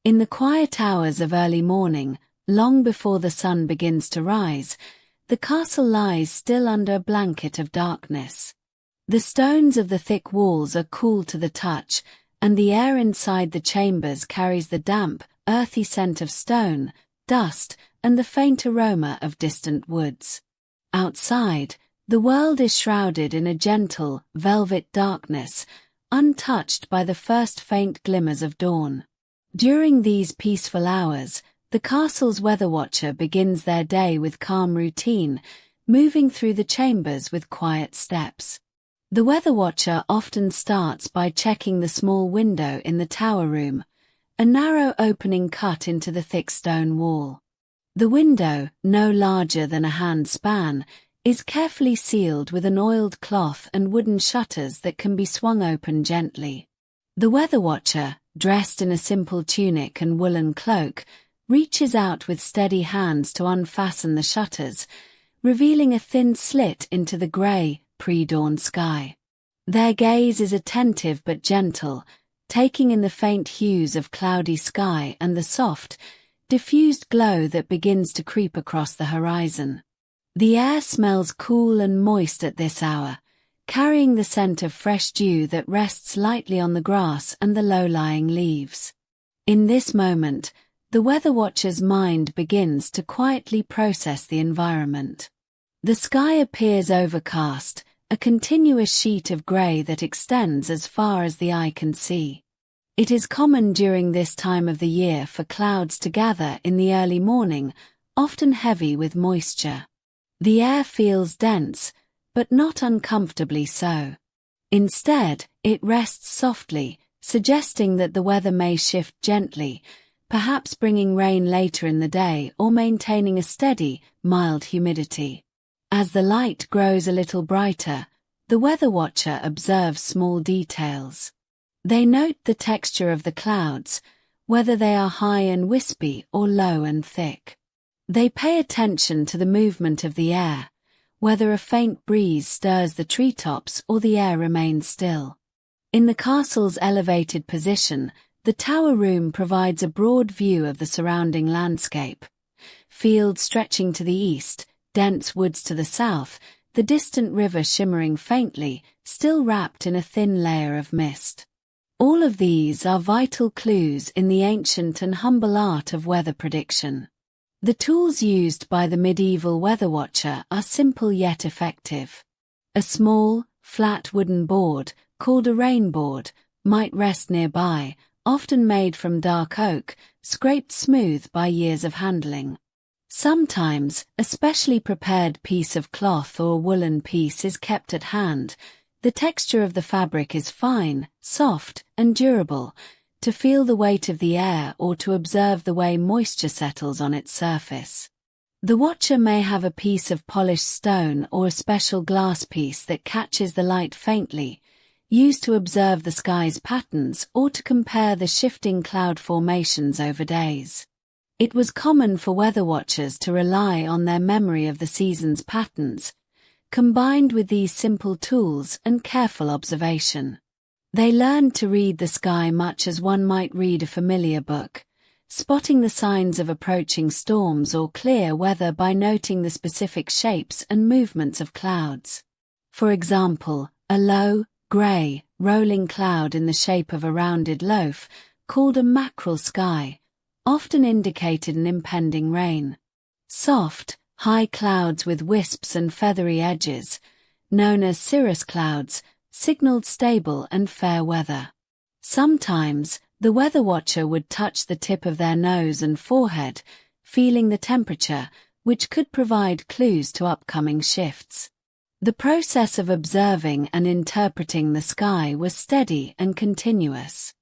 In the quiet hours of early morning, long before the sun begins to rise, the castle lies still under a blanket of darkness. The stones of the thick walls are cool to the touch, and the air inside the chambers carries the damp, earthy scent of stone, dust, and the faint aroma of distant woods. Outside, the world is shrouded in a gentle, velvet darkness, untouched by the first faint glimmers of dawn. During these peaceful hours, the castle's weather watcher begins their day with calm routine, moving through the chambers with quiet steps. The weather watcher often starts by checking the small window in the tower room, a narrow opening cut into the thick stone wall. The window, no larger than a hand span, is carefully sealed with an oiled cloth and wooden shutters that can be swung open gently. The weather watcher, dressed in a simple tunic and woolen cloak, reaches out with steady hands to unfasten the shutters, revealing a thin slit into the grey, pre-dawn sky. Their gaze is attentive but gentle, taking in the faint hues of cloudy sky and the soft, diffused glow that begins to creep across the horizon. The air smells cool and moist at this hour, carrying the scent of fresh dew that rests lightly on the grass and the low-lying leaves. In this moment, the weather watcher's mind begins to quietly process the environment. The sky appears overcast, a continuous sheet of grey that extends as far as the eye can see. It is common during this time of the year for clouds to gather in the early morning, often heavy with moisture. The air feels dense, but not uncomfortably so. Instead, it rests softly, suggesting that the weather may shift gently, perhaps bringing rain later in the day or maintaining a steady, mild humidity. As the light grows a little brighter, the weather watcher observes small details. They note the texture of the clouds, whether they are high and wispy or low and thick. They pay attention to the movement of the air, whether a faint breeze stirs the treetops or the air remains still. In the castle's elevated position, the tower room provides a broad view of the surrounding landscape. Fields stretching to the east, dense woods to the south, the distant river shimmering faintly, still wrapped in a thin layer of mist. All of these are vital clues in the ancient and humble art of weather prediction. The tools used by the medieval weather watcher are simple yet effective. A small, flat wooden board, called a rain board, might rest nearby, often made from dark oak, scraped smooth by years of handling. Sometimes, a specially prepared piece of cloth or woolen piece is kept at hand. The texture of the fabric is fine, soft, and durable, to feel the weight of the air or to observe the way moisture settles on its surface. The watcher may have a piece of polished stone or a special glass piece that catches the light faintly, used to observe the sky's patterns or to compare the shifting cloud formations over days. It was common for weather watchers to rely on their memory of the season's patterns, combined with these simple tools and careful observation. They learned to read the sky much as one might read a familiar book, spotting the signs of approaching storms or clear weather by noting the specific shapes and movements of clouds. For example, a low, grey, rolling cloud in the shape of a rounded loaf, called a mackerel sky, often indicated an impending rain. Soft, high clouds with wisps and feathery edges, known as cirrus clouds, signaled stable and fair weather. Sometimes, the weather watcher would touch the tip of their nose and forehead, feeling the temperature, which could provide clues to upcoming shifts. The process of observing and interpreting the sky was steady and continuous.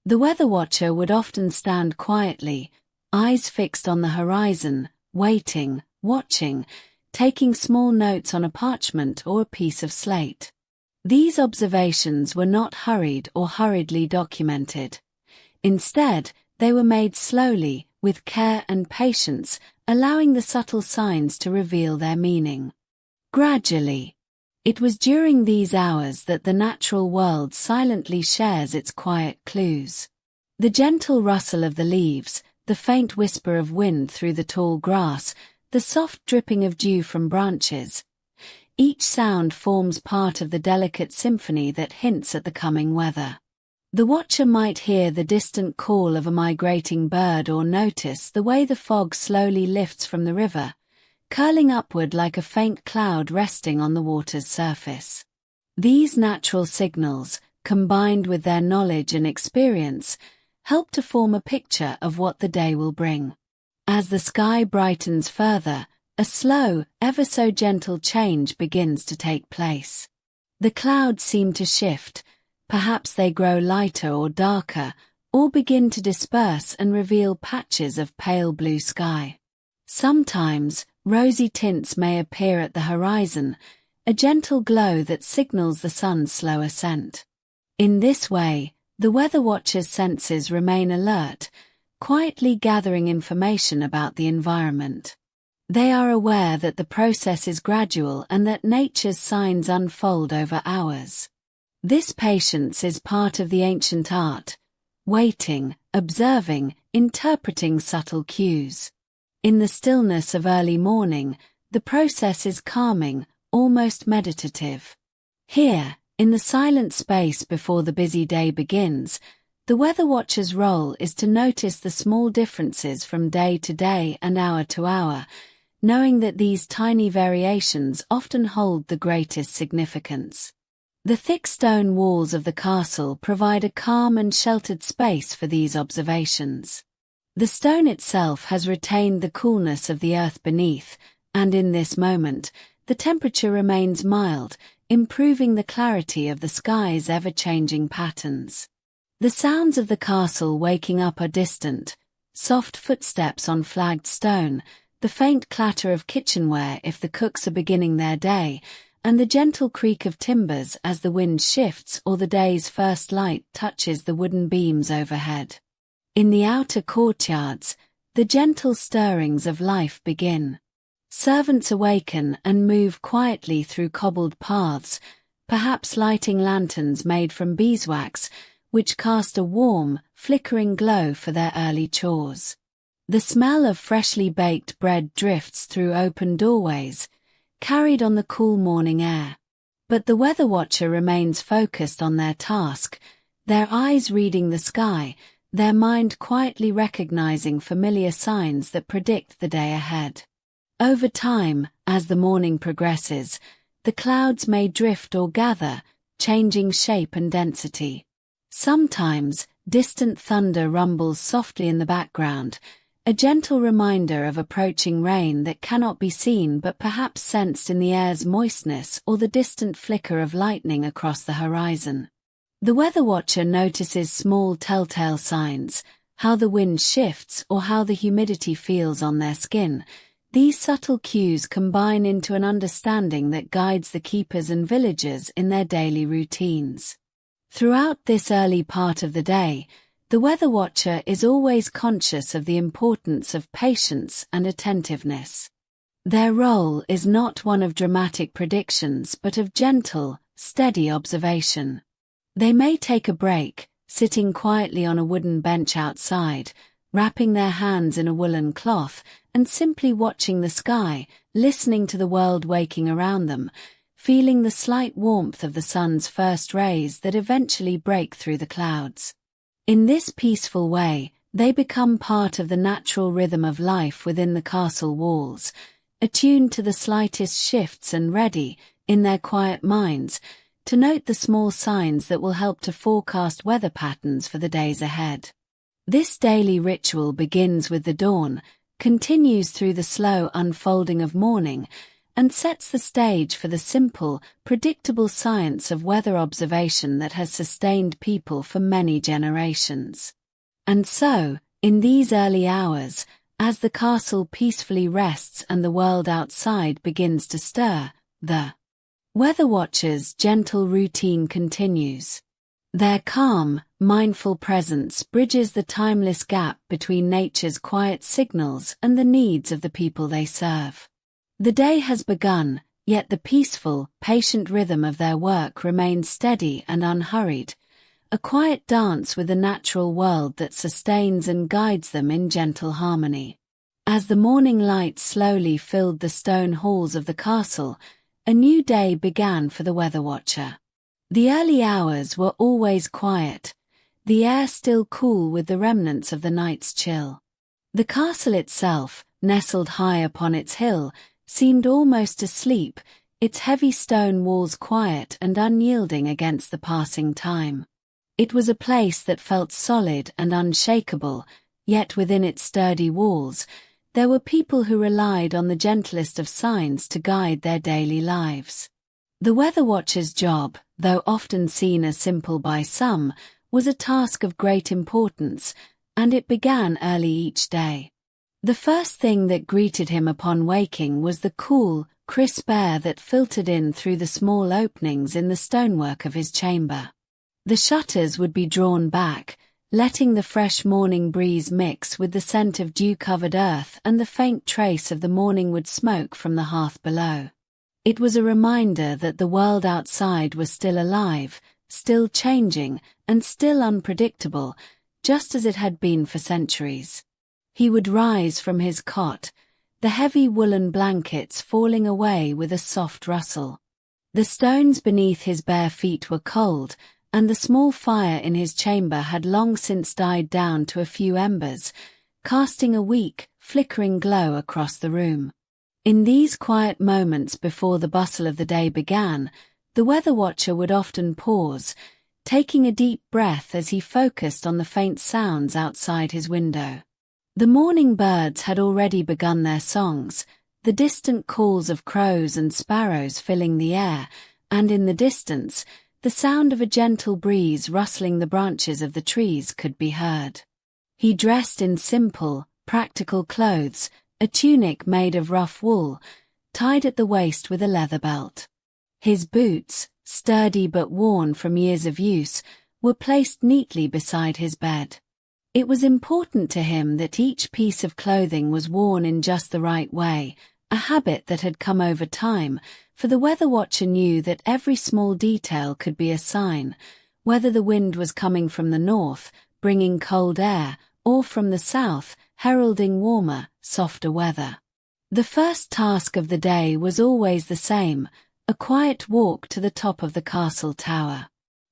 The weather watcher would often stand quietly, eyes fixed on the horizon, waiting, watching, taking small notes on a parchment or a piece of slate. These observations were not hurried or hurriedly documented. Instead, they were made slowly, with care and patience, allowing the subtle signs to reveal their meaning. Gradually. It was during these hours that the natural world silently shares its quiet clues. The gentle rustle of the leaves, the faint whisper of wind through the tall grass, the soft dripping of dew from branches. Each sound forms part of the delicate symphony that hints at the coming weather. The watcher might hear the distant call of a migrating bird or notice the way the fog slowly lifts from the river, curling upward like a faint cloud resting on the water's surface. These natural signals, combined with their knowledge and experience, help to form a picture of what the day will bring. As the sky brightens further, a slow, ever so gentle change begins to take place. The clouds seem to shift, perhaps they grow lighter or darker, or begin to disperse and reveal patches of pale blue sky. Sometimes, rosy tints may appear at the horizon, a gentle glow that signals the sun's slow ascent. In this way, the weather watcher's senses remain alert, quietly gathering information about the environment. They are aware that the process is gradual and that nature's signs unfold over hours. This patience is part of the ancient art, waiting, observing, interpreting subtle cues. In the stillness of early morning, the process is calming, almost meditative. Here, in the silent space before the busy day begins, the weather watcher's role is to notice the small differences from day to day and hour to hour, knowing that these tiny variations often hold the greatest significance. The thick stone walls of the castle provide a calm and sheltered space for these observations. The stone itself has retained the coolness of the earth beneath, and in this moment, the temperature remains mild, improving the clarity of the sky's ever-changing patterns. The sounds of the castle waking up are distant, soft footsteps on flagged stone, the faint clatter of kitchenware if the cooks are beginning their day, and the gentle creak of timbers as the wind shifts or the day's first light touches the wooden beams overhead. In the outer courtyards, the gentle stirrings of life begin. Servants awaken and move quietly through cobbled paths, perhaps lighting lanterns made from beeswax, which cast a warm, flickering glow for their early chores. The smell of freshly baked bread drifts through open doorways, carried on the cool morning air. But the weather watcher remains focused on their task, their eyes reading the sky, their mind quietly recognizing familiar signs that predict the day ahead. Over time, as the morning progresses, the clouds may drift or gather, changing shape and density. Sometimes, distant thunder rumbles softly in the background, a gentle reminder of approaching rain that cannot be seen but perhaps sensed in the air's moistness or the distant flicker of lightning across the horizon. The weather watcher notices small telltale signs, how the wind shifts or how the humidity feels on their skin. These subtle cues combine into an understanding that guides the keepers and villagers in their daily routines. Throughout this early part of the day, the weather watcher is always conscious of the importance of patience and attentiveness. Their role is not one of dramatic predictions but of gentle, steady observation. They may take a break, sitting quietly on a wooden bench outside, wrapping their hands in a woolen cloth, and simply watching the sky, listening to the world waking around them, feeling the slight warmth of the sun's first rays that eventually break through the clouds. In this peaceful way, they become part of the natural rhythm of life within the castle walls, attuned to the slightest shifts and ready, in their quiet minds, to note the small signs that will help to forecast weather patterns for the days ahead. This daily ritual begins with the dawn, continues through the slow unfolding of morning, and sets the stage for the simple, predictable science of weather observation that has sustained people for many generations. And so, in these early hours, as the castle peacefully rests and the world outside begins to stir, the weather watcher's gentle routine continues. Their calm, mindful presence bridges the timeless gap between nature's quiet signals and the needs of the people they serve. The day has begun, yet the peaceful, patient rhythm of their work remains steady and unhurried, a quiet dance with the natural world that sustains and guides them in gentle harmony. As the morning light slowly filled the stone halls of the castle, a new day began for the weather watcher. The early hours were always quiet, the air still cool with the remnants of the night's chill. The castle itself, nestled high upon its hill, seemed almost asleep, its heavy stone walls quiet and unyielding against the passing time. It was a place that felt solid and unshakable, yet within its sturdy walls, there were people who relied on the gentlest of signs to guide their daily lives. The weather watcher's job, though often seen as simple by some, was a task of great importance, and it began early each day. The first thing that greeted him upon waking was the cool, crisp air that filtered in through the small openings in the stonework of his chamber. The shutters would be drawn back, letting the fresh morning breeze mix with the scent of dew-covered earth and the faint trace of the morning-wood smoke from the hearth below. It was a reminder that the world outside was still alive, still changing, and still unpredictable, just as it had been for centuries. He would rise from his cot, the heavy woolen blankets falling away with a soft rustle. The stones beneath his bare feet were cold, and the small fire in his chamber had long since died down to a few embers, casting a weak, flickering glow across the room. In these quiet moments before the bustle of the day began, the weather watcher would often pause, taking a deep breath as he focused on the faint sounds outside his window. The morning birds had already begun their songs, the distant calls of crows and sparrows filling the air, and in the distance, the sound of a gentle breeze rustling the branches of the trees could be heard. He dressed in simple, practical clothes, a tunic made of rough wool, tied at the waist with a leather belt. His boots, sturdy but worn from years of use, were placed neatly beside his bed. It was important to him that each piece of clothing was worn in just the right way, a habit that had come over time, for the weather watcher knew that every small detail could be a sign, whether the wind was coming from the north, bringing cold air, or from the south, heralding warmer, softer weather. The first task of the day was always the same, a quiet walk to the top of the castle tower.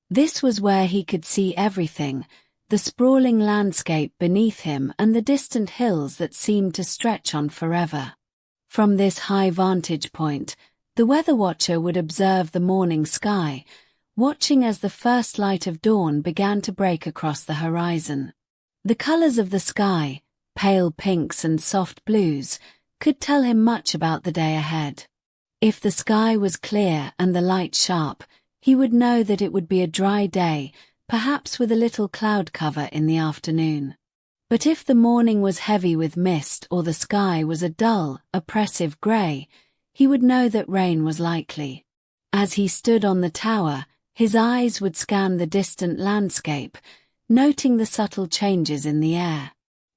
This was where he could see everything, the sprawling landscape beneath him and the distant hills that seemed to stretch on forever. From this high vantage point, the weather watcher would observe the morning sky, watching as the first light of dawn began to break across the horizon. The colors of the sky, pale pinks and soft blues, could tell him much about the day ahead. If the sky was clear and the light sharp, he would know that it would be a dry day, perhaps with a little cloud cover in the afternoon. But if the morning was heavy with mist or the sky was a dull, oppressive grey, he would know that rain was likely. As he stood on the tower, his eyes would scan the distant landscape, noting the subtle changes in the air.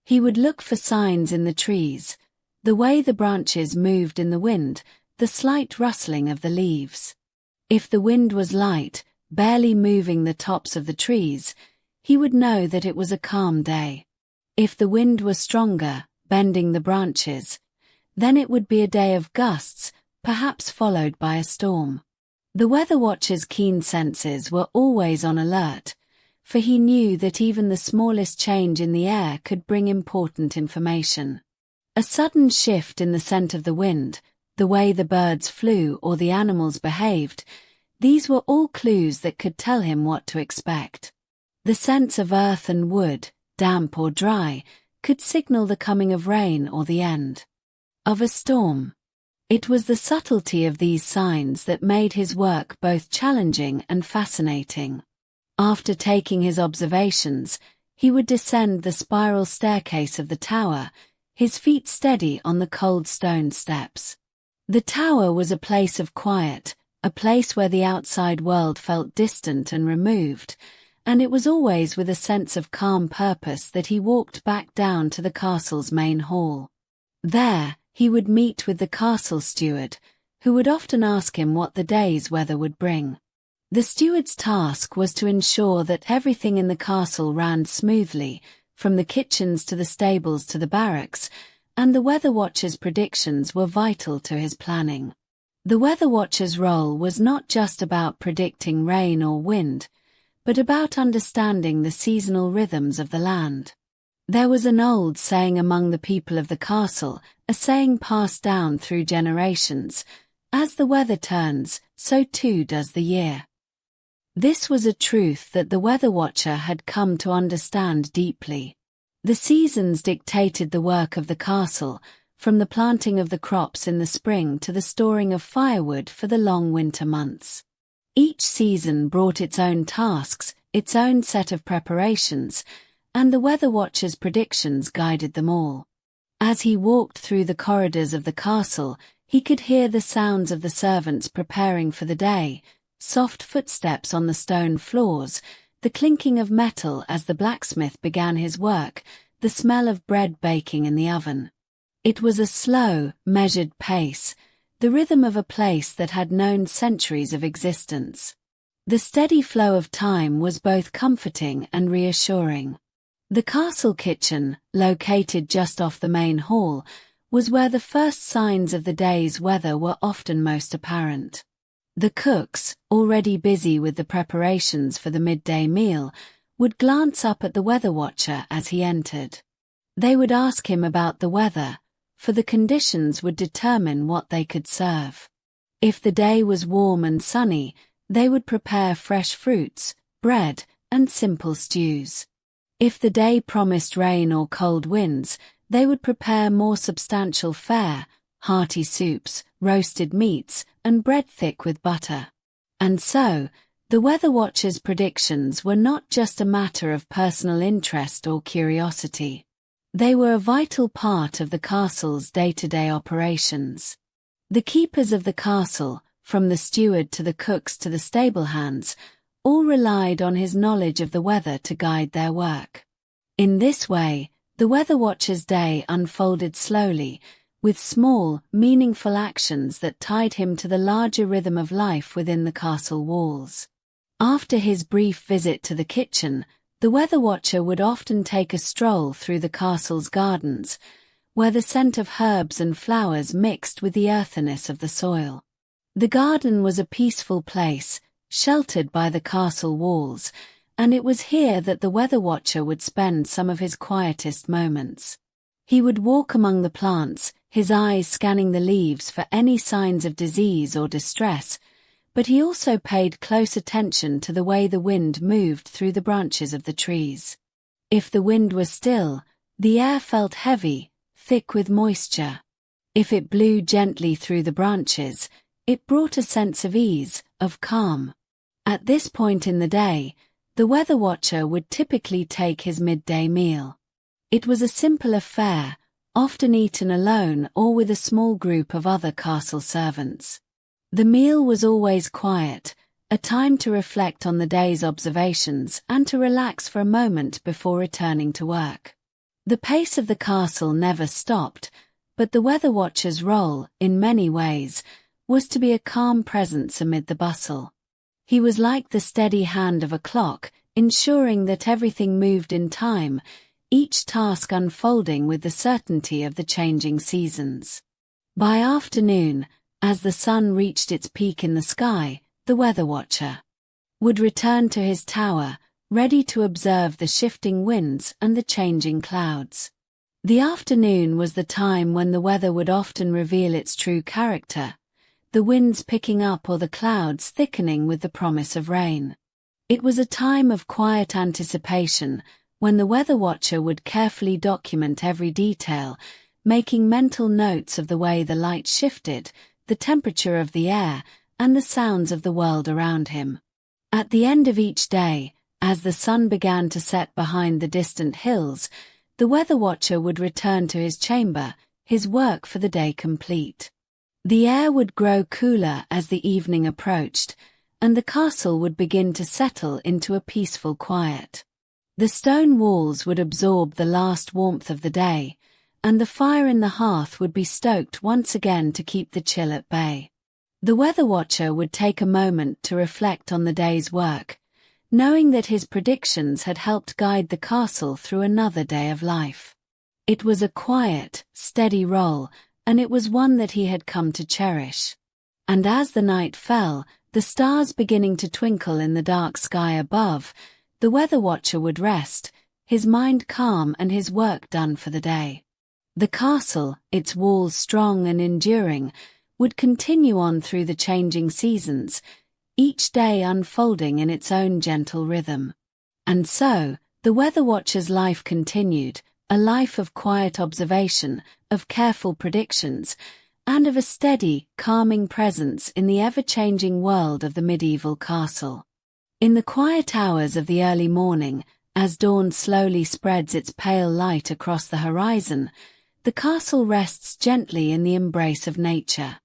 He would look for signs in the trees, the way the branches moved in the wind, the slight rustling of the leaves. If the wind was light, barely moving the tops of the trees, he would know that it was a calm day. If the wind was stronger, bending the branches, then it would be a day of gusts, perhaps followed by a storm. The weather watcher's keen senses were always on alert, for he knew that even the smallest change in the air could bring important information. A sudden shift in the scent of the wind, the way the birds flew or the animals behaved, these were all clues that could tell him what to expect. The scents of earth and wood, damp or dry, could signal the coming of rain or the end of a storm. It was the subtlety of these signs that made his work both challenging and fascinating. After taking his observations, he would descend the spiral staircase of the tower, his feet steady on the cold stone steps. The tower was a place of quiet, a place where the outside world felt distant and removed, and it was always with a sense of calm purpose that he walked back down to the castle's main hall. There, he would meet with the castle steward, who would often ask him what the day's weather would bring. The steward's task was to ensure that everything in the castle ran smoothly, from the kitchens to the stables to the barracks, and the weather watcher's predictions were vital to his planning. The weather watcher's role was not just about predicting rain or wind, but about understanding the seasonal rhythms of the land. There was an old saying among the people of the castle, a saying passed down through generations: as the weather turns, so too does the year. This was a truth that the weather watcher had come to understand deeply. The seasons dictated the work of the castle, from the planting of the crops in the spring to the storing of firewood for the long winter months. Each season brought its own tasks, its own set of preparations, and the weather watcher's predictions guided them all. As he walked through the corridors of the castle, he could hear the sounds of the servants preparing for the day, soft footsteps on the stone floors, the clinking of metal as the blacksmith began his work, the smell of bread baking in the oven. It was a slow, measured pace, the rhythm of a place that had known centuries of existence. The steady flow of time was both comforting and reassuring. The castle kitchen, located just off the main hall, was where the first signs of the day's weather were often most apparent. The cooks, already busy with the preparations for the midday meal, would glance up at the weather watcher as he entered. They would ask him about the weather, for the conditions would determine what they could serve. If the day was warm and sunny, they would prepare fresh fruits, bread, and simple stews. If the day promised rain or cold winds, they would prepare more substantial fare, hearty soups, roasted meats, and bread thick with butter. And so, the weather watcher's predictions were not just a matter of personal interest or curiosity. They were a vital part of the castle's day-to-day operations. The keepers of the castle, from the steward to the cooks to the stable hands, all relied on his knowledge of the weather to guide their work. In this way, the weather watcher's day unfolded slowly, with small, meaningful actions that tied him to the larger rhythm of life within the castle walls. After his brief visit to the kitchen, the weather watcher would often take a stroll through the castle's gardens, where the scent of herbs and flowers mixed with the earthiness of the soil. The garden was a peaceful place, sheltered by the castle walls, and it was here that the weather watcher would spend some of his quietest moments. He would walk among the plants, his eyes scanning the leaves for any signs of disease or distress, but he also paid close attention to the way the wind moved through the branches of the trees. If the wind was still, the air felt heavy, thick with moisture. If it blew gently through the branches, it brought a sense of ease, of calm. At this point in the day, the weather watcher would typically take his midday meal. It was a simple affair, often eaten alone or with a small group of other castle servants. The meal was always quiet, a time to reflect on the day's observations and to relax for a moment before returning to work. The pace of the castle never stopped, but the weather watcher's role, in many ways, was to be a calm presence amid the bustle. He was like the steady hand of a clock, ensuring that everything moved in time, each task unfolding with the certainty of the changing seasons. By afternoon, as the sun reached its peak in the sky, the weather watcher would return to his tower, ready to observe the shifting winds and the changing clouds. The afternoon was the time when the weather would often reveal its true character, the winds picking up or the clouds thickening with the promise of rain. It was a time of quiet anticipation, when the weather watcher would carefully document every detail, making mental notes of the way the light shifted, the temperature of the air, and the sounds of the world around him. At the end of each day, as the sun began to set behind the distant hills, the weather watcher would return to his chamber, his work for the day complete. The air would grow cooler as the evening approached, and the castle would begin to settle into a peaceful quiet. The stone walls would absorb the last warmth of the day, and the fire in the hearth would be stoked once again to keep the chill at bay. The weather watcher would take a moment to reflect on the day's work, knowing that his predictions had helped guide the castle through another day of life. It was a quiet, steady role, and it was one that he had come to cherish. And as the night fell, the stars beginning to twinkle in the dark sky above, the weather watcher would rest, his mind calm and his work done for the day. The castle, its walls strong and enduring, would continue on through the changing seasons, each day unfolding in its own gentle rhythm. And so, the weather watcher's life continued, a life of quiet observation, of careful predictions, and of a steady, calming presence in the ever-changing world of the medieval castle. In the quiet hours of the early morning, as dawn slowly spreads its pale light across the horizon, the castle rests gently in the embrace of nature.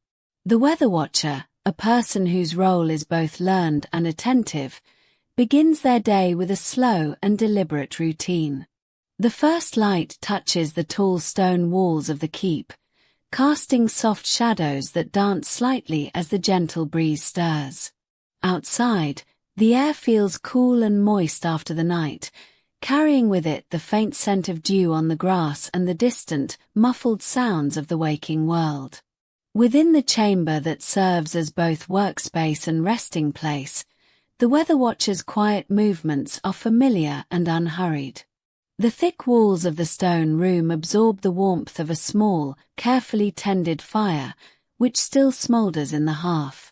The weather watcher, a person whose role is both learned and attentive, begins their day with a slow and deliberate routine. The first light touches the tall stone walls of the keep, casting soft shadows that dance slightly as the gentle breeze stirs. Outside, the air feels cool and moist after the night, carrying with it the faint scent of dew on the grass and the distant, muffled sounds of the waking world. Within the chamber that serves as both workspace and resting place, the weather watcher's quiet movements are familiar and unhurried. The thick walls of the stone room absorb the warmth of a small, carefully tended fire, which still smoulders in the hearth.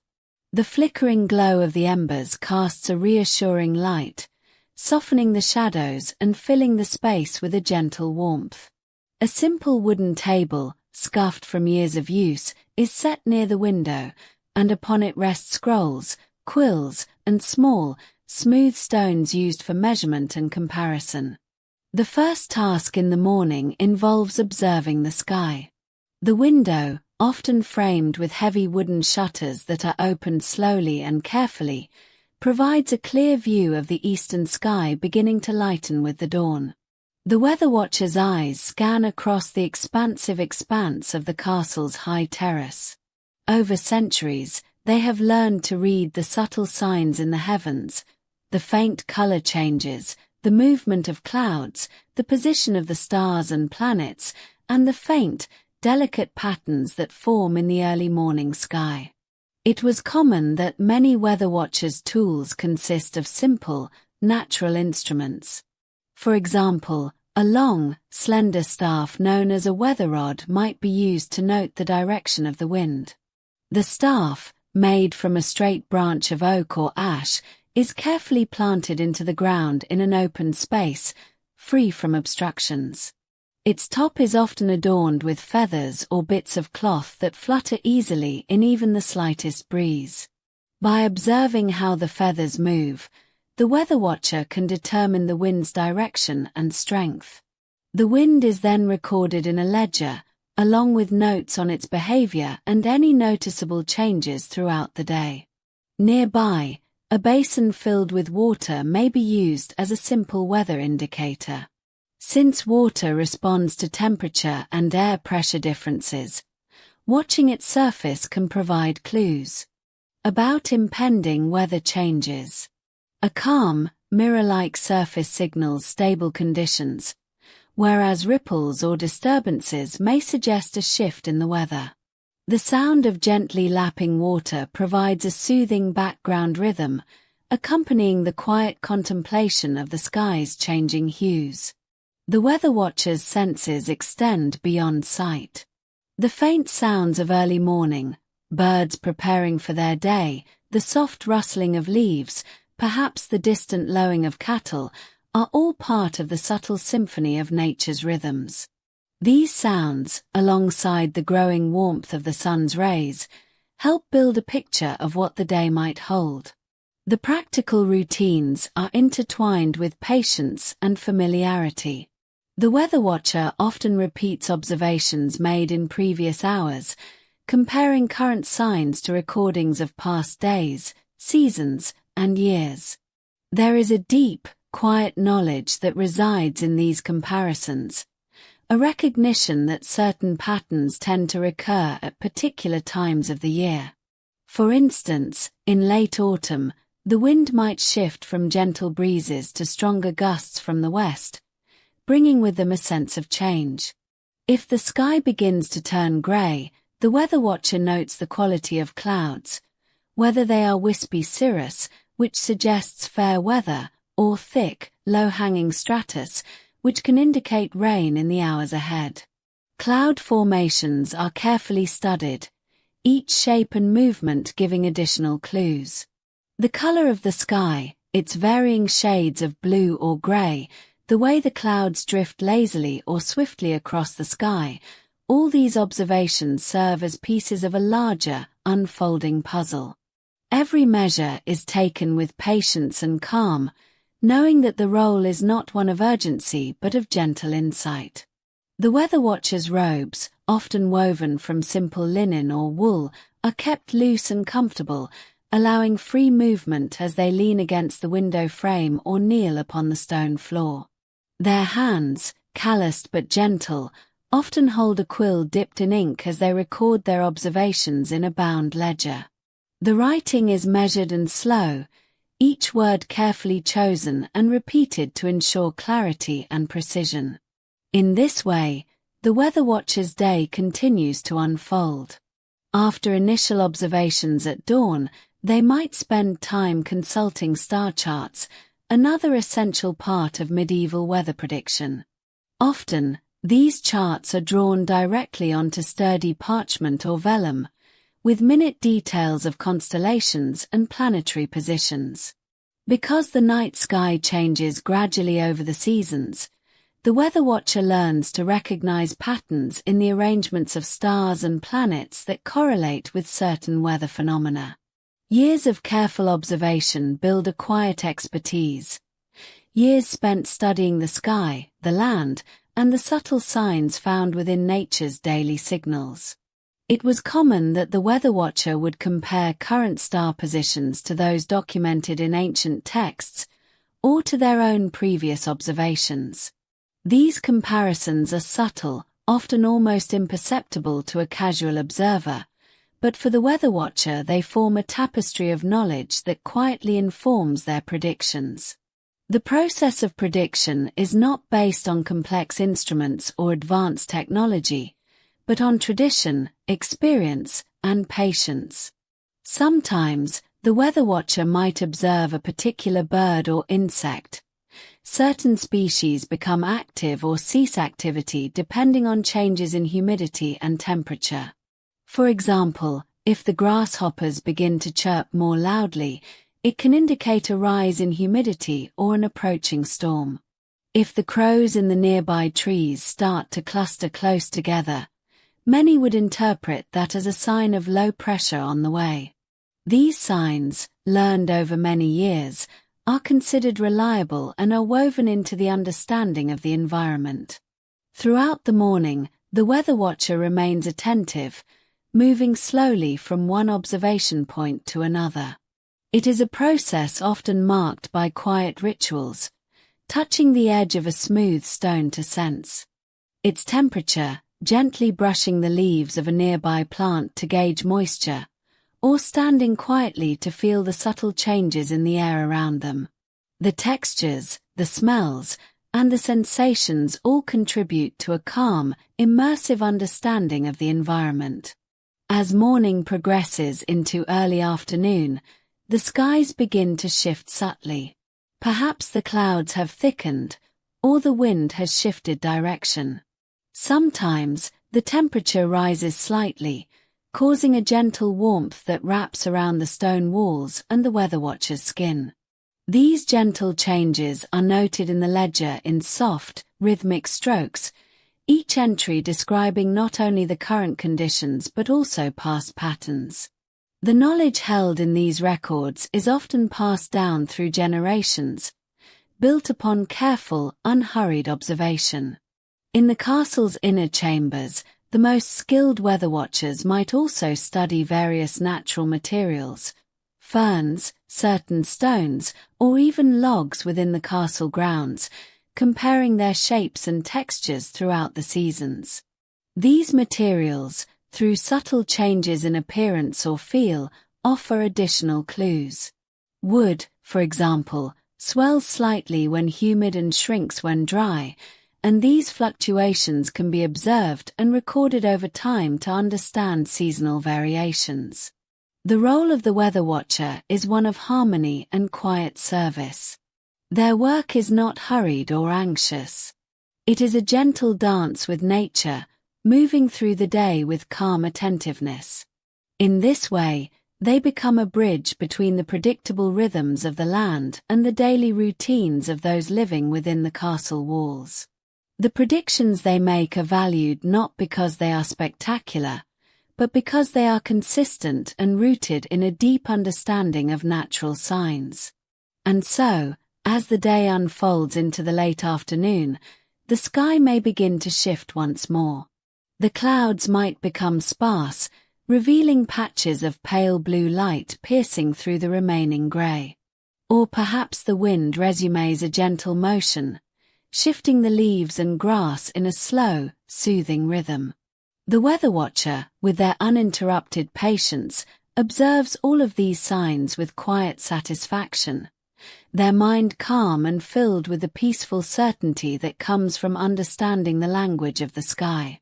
The flickering glow of the embers casts a reassuring light, softening the shadows and filling the space with a gentle warmth. A simple wooden table, scuffed from years of use, is set near the window, and upon it rest scrolls, quills, and small, smooth stones used for measurement and comparison. The first task in the morning involves observing the sky. The window, often framed with heavy wooden shutters that are opened slowly and carefully, provides a clear view of the eastern sky beginning to lighten with the dawn. The weather watcher's eyes scan across the expansive expanse of the castle's high terrace. Over centuries, they have learned to read the subtle signs in the heavens, the faint color changes, the movement of clouds, the position of the stars and planets, and the faint, delicate patterns that form in the early morning sky. It was common that many weather watchers' tools consist of simple, natural instruments. For example, a long, slender staff known as a weather rod might be used to note the direction of the wind. The staff, made from a straight branch of oak or ash, is carefully planted into the ground in an open space, free from obstructions. Its top is often adorned with feathers or bits of cloth that flutter easily in even the slightest breeze. By observing how the feathers move, the weather watcher can determine the wind's direction and strength. The wind is then recorded in a ledger, along with notes on its behavior and any noticeable changes throughout the day. Nearby, a basin filled with water may be used as a simple weather indicator. Since water responds to temperature and air pressure differences, watching its surface can provide clues about impending weather changes. A calm, mirror-like surface signals stable conditions, whereas ripples or disturbances may suggest a shift in the weather. The sound of gently lapping water provides a soothing background rhythm, accompanying the quiet contemplation of the sky's changing hues. The weather watcher's senses extend beyond sight. The faint sounds of early morning, birds preparing for their day, the soft rustling of leaves, perhaps the distant lowing of cattle, are all part of the subtle symphony of nature's rhythms. These sounds, alongside the growing warmth of the sun's rays, help build a picture of what the day might hold. The practical routines are intertwined with patience and familiarity. The weather watcher often repeats observations made in previous hours, comparing current signs to recordings of past days, seasons, and years. There is a deep, quiet knowledge that resides in these comparisons, a recognition that certain patterns tend to recur at particular times of the year. For instance, in late autumn, the wind might shift from gentle breezes to stronger gusts from the west, bringing with them a sense of change. If the sky begins to turn grey, the weather watcher notes the quality of clouds, whether they are wispy cirrus, which suggests fair weather, or thick, low-hanging stratus, which can indicate rain in the hours ahead. Cloud formations are carefully studied, each shape and movement giving additional clues. The color of the sky, its varying shades of blue or gray, the way the clouds drift lazily or swiftly across the sky, all these observations serve as pieces of a larger, unfolding puzzle. Every measure is taken with patience and calm, knowing that the role is not one of urgency but of gentle insight. The weather watcher's robes, often woven from simple linen or wool, are kept loose and comfortable, allowing free movement as they lean against the window frame or kneel upon the stone floor. Their hands, calloused but gentle, often hold a quill dipped in ink as they record their observations in a bound ledger. The writing is measured and slow, each word carefully chosen and repeated to ensure clarity and precision. In this way, the weather watcher's day continues to unfold. After initial observations at dawn, they might spend time consulting star charts, another essential part of medieval weather prediction. Often, these charts are drawn directly onto sturdy parchment or vellum, with minute details of constellations and planetary positions. Because the night sky changes gradually over the seasons, the weather watcher learns to recognize patterns in the arrangements of stars and planets that correlate with certain weather phenomena. Years of careful observation build a quiet expertise. Years spent studying the sky, the land, and the subtle signs found within nature's daily signals. It was common that the weather watcher would compare current star positions to those documented in ancient texts, or to their own previous observations. These comparisons are subtle, often almost imperceptible to a casual observer, but for the weather watcher they form a tapestry of knowledge that quietly informs their predictions. The process of prediction is not based on complex instruments or advanced technology, but on tradition, experience, and patience. Sometimes, the weather watcher might observe a particular bird or insect. Certain species become active or cease activity depending on changes in humidity and temperature. For example, if the grasshoppers begin to chirp more loudly, it can indicate a rise in humidity or an approaching storm. If the crows in the nearby trees start to cluster close together, many would interpret that as a sign of low pressure on the way. These signs, learned over many years, are considered reliable and are woven into the understanding of the environment. Throughout the morning, the weather watcher remains attentive, moving slowly from one observation point to another. It is a process often marked by quiet rituals, touching the edge of a smooth stone to sense its temperature, gently brushing the leaves of a nearby plant to gauge moisture, or standing quietly to feel the subtle changes in the air around them. The textures, the smells, and the sensations all contribute to a calm, immersive understanding of the environment. As morning progresses into early afternoon, the skies begin to shift subtly. Perhaps the clouds have thickened, or the wind has shifted direction. Sometimes, the temperature rises slightly, causing a gentle warmth that wraps around the stone walls and the weather watcher's skin. These gentle changes are noted in the ledger in soft, rhythmic strokes, each entry describing not only the current conditions but also past patterns. The knowledge held in these records is often passed down through generations, built upon careful, unhurried observation. In the castle's inner chambers, the most skilled weather watchers might also study various natural materials, ferns, certain stones, or even logs within the castle grounds, comparing their shapes and textures throughout the seasons. These materials, through subtle changes in appearance or feel, offer additional clues. Wood, for example, swells slightly when humid and shrinks when dry, and these fluctuations can be observed and recorded over time to understand seasonal variations. The role of the weather watcher is one of harmony and quiet service. Their work is not hurried or anxious. It is a gentle dance with nature, moving through the day with calm attentiveness. In this way, they become a bridge between the predictable rhythms of the land and the daily routines of those living within the castle walls. The predictions they make are valued not because they are spectacular, but because they are consistent and rooted in a deep understanding of natural signs. And so, as the day unfolds into the late afternoon, the sky may begin to shift once more. The clouds might become sparse, revealing patches of pale blue light piercing through the remaining grey. Or perhaps the wind resumes a gentle motion, shifting the leaves and grass in a slow, soothing rhythm. The weather watcher, with their uninterrupted patience, observes all of these signs with quiet satisfaction, their mind calm and filled with the peaceful certainty that comes from understanding the language of the sky.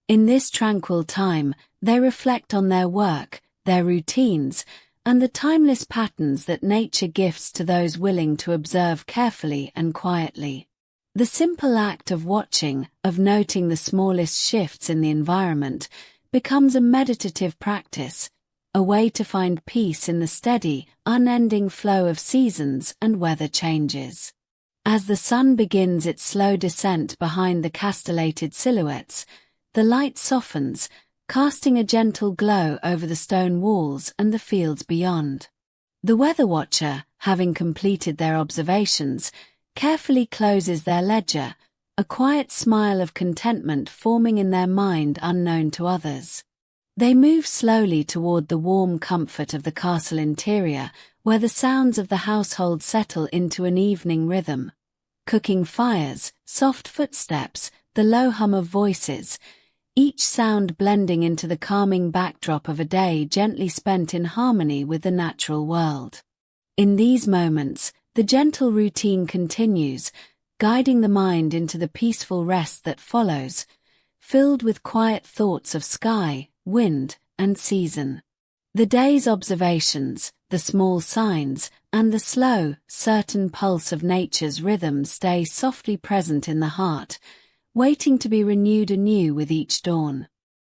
In this tranquil time, they reflect on their work, their routines, and the timeless patterns that nature gifts to those willing to observe carefully and quietly. The simple act of watching, of noting the smallest shifts in the environment, becomes a meditative practice, a way to find peace in the steady, unending flow of seasons and weather changes. As the sun begins its slow descent behind the castellated silhouettes, the light softens, casting a gentle glow over the stone walls and the fields beyond. The weather watcher, having completed their observations, carefully closes their ledger, a quiet smile of contentment forming in their mind unknown to others. They move slowly toward the warm comfort of the castle interior, where the sounds of the household settle into an evening rhythm. Cooking fires, soft footsteps, the low hum of voices, each sound blending into the calming backdrop of a day gently spent in harmony with the natural world. In these moments, the gentle routine continues, guiding the mind into the peaceful rest that follows, filled with quiet thoughts of sky, wind, and season. The day's observations, the small signs, and the slow, certain pulse of nature's rhythm stay softly present in the heart, waiting to be renewed anew with each dawn.